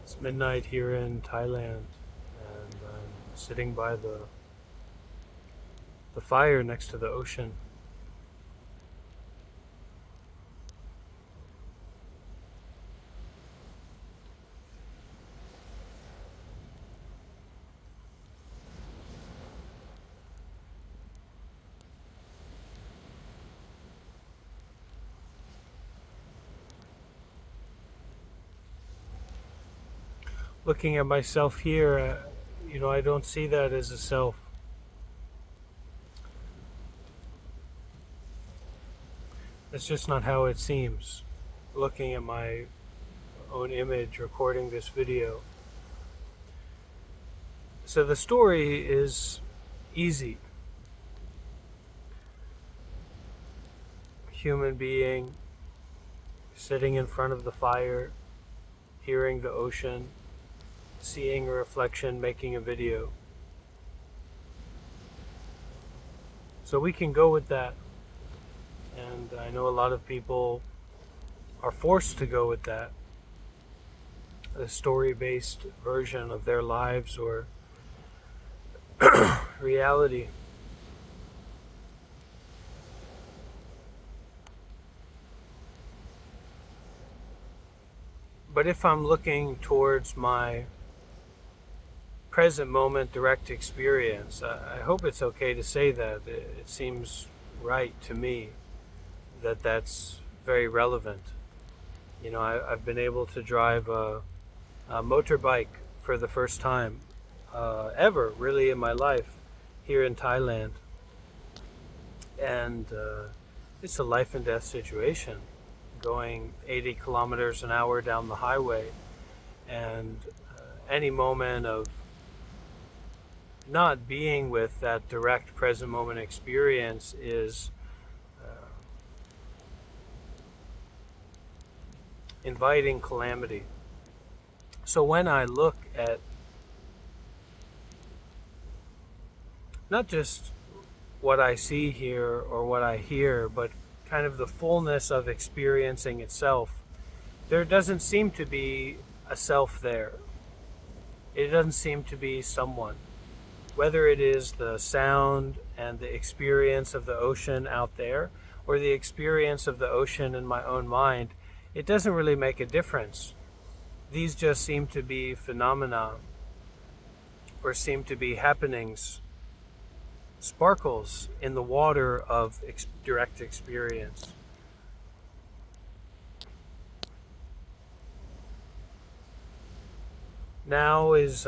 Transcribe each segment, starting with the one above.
It's midnight here in Thailand, and I'm sitting by the fire next to the ocean. Looking at myself here, I don't see that as a self. That's just not how it seems. Looking at my own image, recording this video. So the story is easy. Human being sitting in front of the fire, hearing the ocean, seeing a reflection, making a video. So we can go with that. And I know a lot of people are forced to go with that. A story-based version of their lives or reality. But if I'm looking towards my present moment direct experience, I hope it's okay to say that. It seems right to me that that's very relevant. I've been able to drive a motorbike for the first time ever, really, in my life here in Thailand. And it's a life and death situation, going 80 kilometers an hour down the highway. And any moment of not being with that direct present moment experience is inviting calamity. So when I look at not just what I see here or what I hear, but kind of the fullness of experiencing itself, there doesn't seem to be a self there. It doesn't seem to be someone. Whether it is the sound and the experience of the ocean out there, or the experience of the ocean in my own mind, it doesn't really make a difference. These just seem to be phenomena, or seem to be happenings, sparkles in the water of direct experience. Now is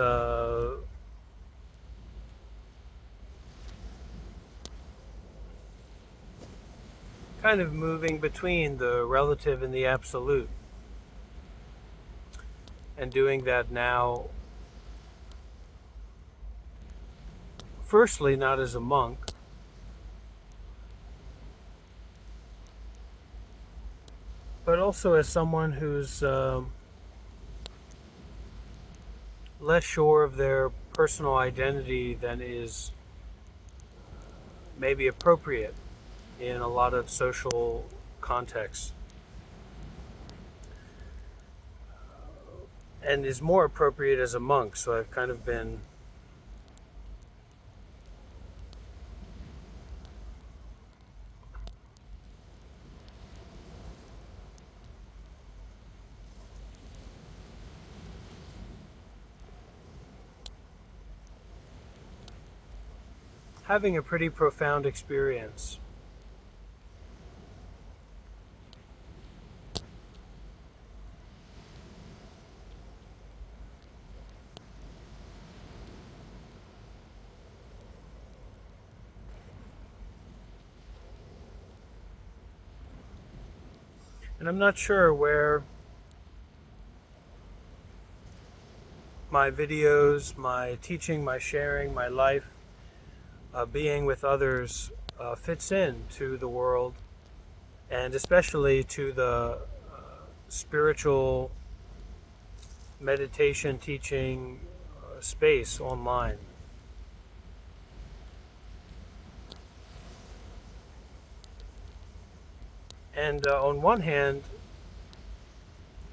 kind of moving between the relative and the absolute, and doing that now, firstly, not as a monk, but also as someone who's less sure of their personal identity than is maybe appropriate in a lot of social contexts, and is more appropriate as a monk. So I've kind of been having a pretty profound experience. And I'm not sure where my videos, my teaching, my sharing, my life, being with others fits in to the world, and especially to the spiritual meditation teaching space online. And on one hand,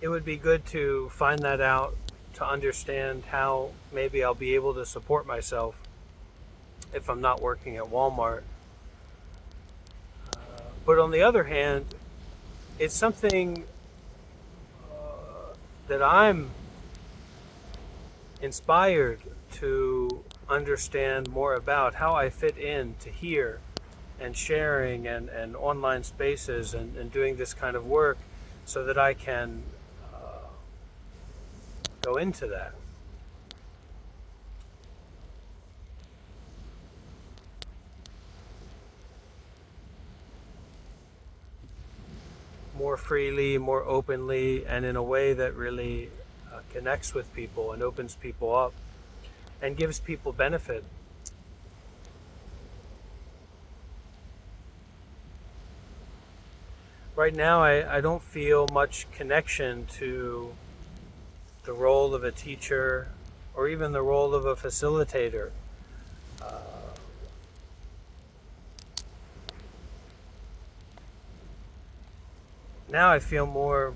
it would be good to find that out, to understand how maybe I'll be able to support myself if I'm not working at Walmart. But on the other hand, it's something that I'm inspired to understand more about, how I fit in to here and sharing and online spaces and doing this kind of work so that I can go into that. More freely, more openly, and in a way that really connects with people and opens people up and gives people benefit. Right now, I don't feel much connection to the role of a teacher or even the role of a facilitator. Uh, Now I feel more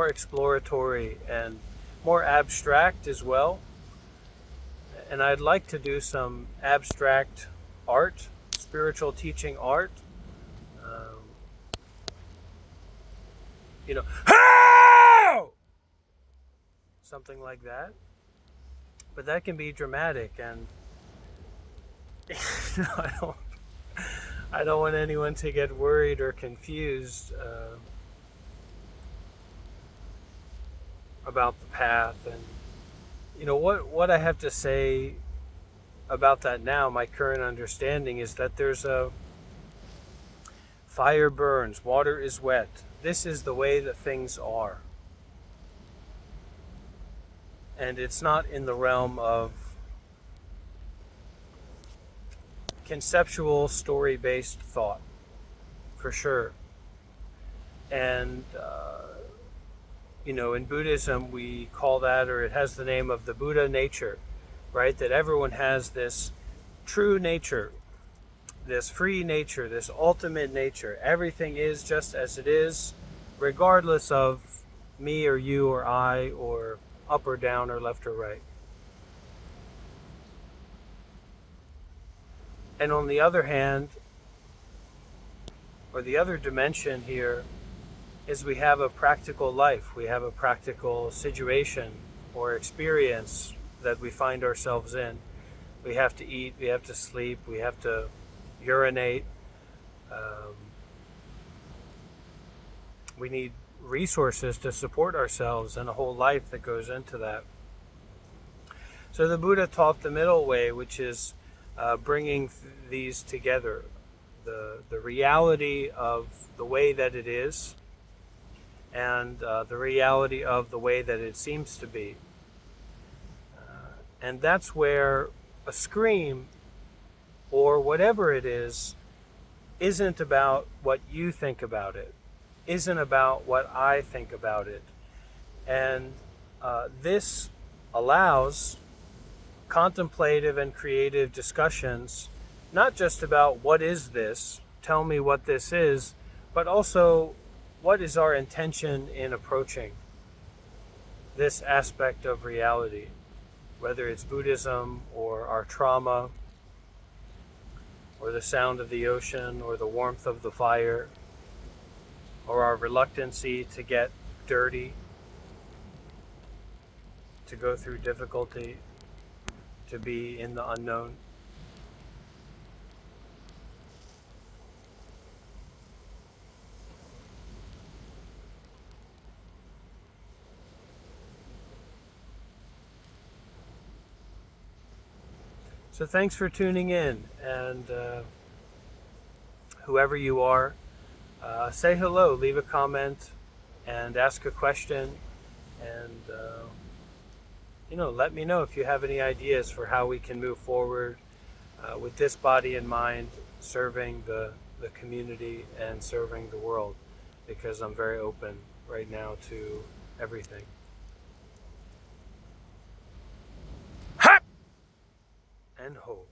exploratory and more abstract as well. And I'd like to do some abstract art, spiritual teaching art. Um, you know, how! Something like that. But that can be dramatic, and I don't want anyone to get worried or confused about the path. And what I have to say about that now, my current understanding is that there's a fire burns, water is wet. This is the way that things are. And it's not in the realm of conceptual story-based thought, for sure. And in Buddhism we call that, or it has the name of the Buddha nature, right? That everyone has this true nature, this free nature, this ultimate nature. Everything is just as it is, regardless of me or you or I, or up or down or left or right. And on the other hand, or the other dimension here, is we have a practical life. We have a practical situation or experience that we find ourselves in. We have to eat, we have to sleep, we have to urinate. We need resources to support ourselves and a whole life that goes into that. So the Buddha taught the middle way, which is bringing these together. The reality of the way that it is, and the reality of the way that it seems to be. And that's where a scream, or whatever it is, isn't about what you think about it, isn't about what I think about it. And this allows contemplative and creative discussions, not just about what is this, tell me what this is, but also what is our intention in approaching this aspect of reality, whether it's Buddhism or our trauma or the sound of the ocean or the warmth of the fire or our reluctancy to get dirty, to go through difficulty, to be in the unknown. So thanks for tuning in, and whoever you are, say hello, leave a comment, and ask a question, and let me know if you have any ideas for how we can move forward with this body and mind, serving the community and serving the world, because I'm very open right now to everything. And hope.